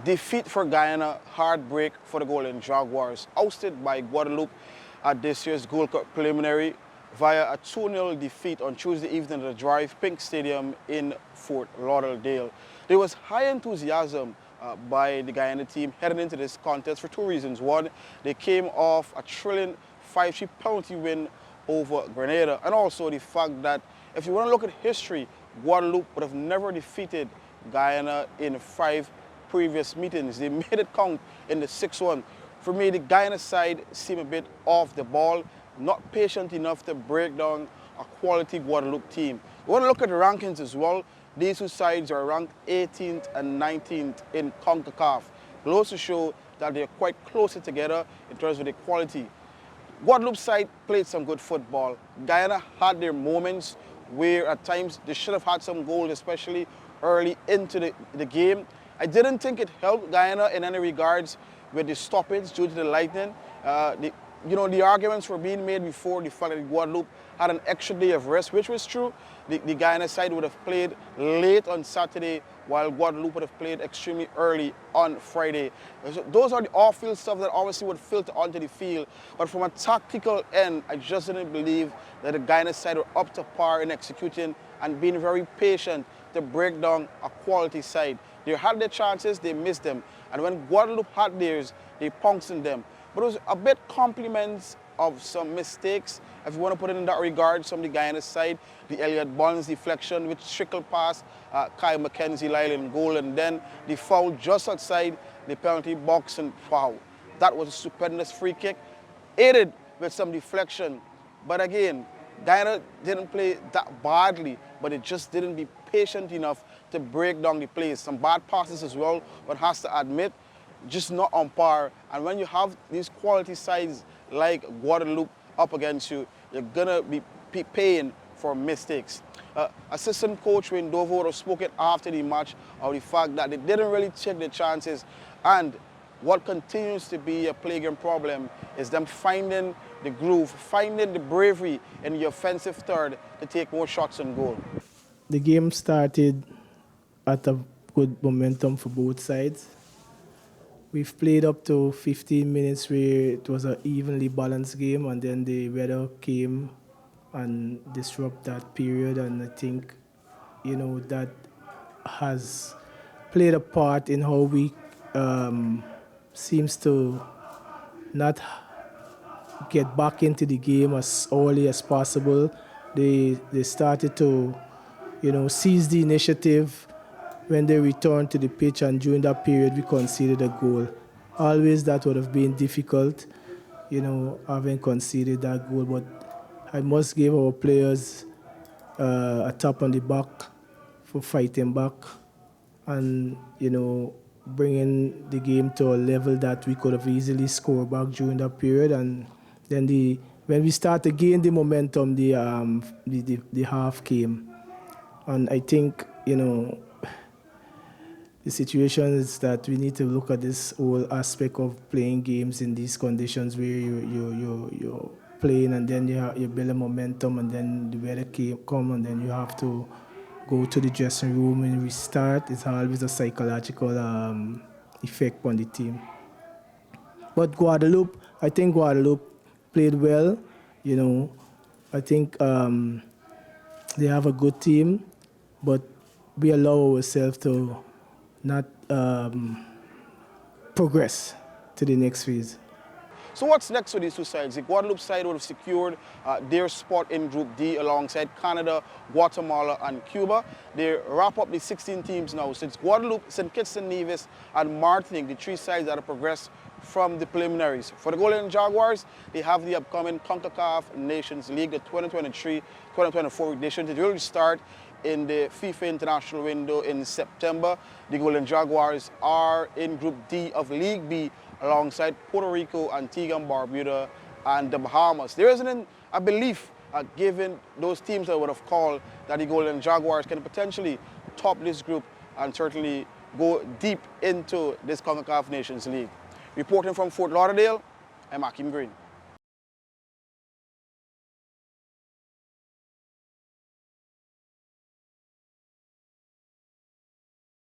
Defeat for Guyana, heartbreak for the Golden Jaguars, ousted by Guadeloupe at this year's Gold Cup preliminary via a 2-0 defeat on Tuesday evening at the DRV PNK Stadium in Fort Lauderdale. There was high enthusiasm by the Guyana team heading into this contest for two reasons. One, they came off a thrilling 5-3 penalty win over Grenada, and also the fact that if you want to look at history, Guadeloupe would have never defeated Guyana in 5 previous meetings. They made it count in the 6th. For me, the Guyana side seemed a bit off the ball, not patient enough to break down a quality Guadeloupe team. You want to look at the rankings as well. These two sides are ranked 18th and 19th in CONCACAF. It also show that they're quite closer together in terms of the quality. Guadeloupe side played some good football. Guyana had their moments where at times they should have had some goals, especially early into the game. I didn't think it helped Guyana in any regards with the stoppage due to the lightning. The arguments were being made before the fact that Guadeloupe had an extra day of rest, which was true. The Guyana side would have played late on Saturday, while Guadeloupe would have played extremely early on Friday. So those are the off-field stuff that obviously would filter onto the field. But from a tactical end, I just didn't believe that the Guyana side were up to par in executing and being very patient to break down a quality side. They had their chances, they missed them. And when Guadeloupe had theirs, they pounced them. But it was a bit compliments of some mistakes, if you want to put it in that regard, from the Guyana side. The Elliott Bonds deflection, which trickled past Kai McKenzie Lyle in goal, and then the foul just outside the penalty box, and wow, that was a stupendous free kick, aided with some deflection. But again, Guyana didn't play that badly, but it just didn't be patient enough to break down the plays. Some bad passes as well, but has to admit, just not on par. And when you have these quality sides like Guadeloupe up against you, you're gonna be paying for mistakes. Assistant coach Wayne Dovo have spoken after the match of the fact that they didn't really take the chances, and what continues to be a plaguing problem is them finding the groove, finding the bravery in the offensive third to take more shots on goal. The game started at a good momentum for both sides. We've played up to 15 minutes where it was an evenly balanced game, and then the weather came and disrupted that period, and I think, that has played a part in how we seems to not get back into the game as early as possible. They started to, seize the initiative when they returned to the pitch, and during that period we conceded a goal. Always that would have been difficult, having conceded that goal, but I must give our players a tap on the back for fighting back and, bringing the game to a level that we could have easily scored back during that period. And then when we start to gain the momentum, the half came. And I think, the situation is that we need to look at this whole aspect of playing games in these conditions where you're playing, and then you build a momentum, and then the weather come, and then you have to go to the dressing room and restart. It's always a psychological effect on the team. But I think Guadeloupe played well. I think they have a good team, but we allow ourselves to not progress to the next phase. So what's next for these two sides? The Guadeloupe side would have secured their spot in Group D alongside Canada, Guatemala, and Cuba. They wrap up the 16 teams now. So it's Guadeloupe, St. Kitts and Nevis, and Martinique, the 3 sides that have progressed from the preliminaries. For the Golden Jaguars, they have the upcoming CONCACAF Nations League, the 2023-2024 edition. It will start in the FIFA International window in September. The Golden Jaguars are in Group D of League B alongside Puerto Rico, Antigua and Barbuda, and the Bahamas. There isn't a belief, given those teams that would have called, that the Golden Jaguars can potentially top this group and certainly go deep into this CONCACAF Nations League. Reporting from Fort Lauderdale, I'm Akeem Greene.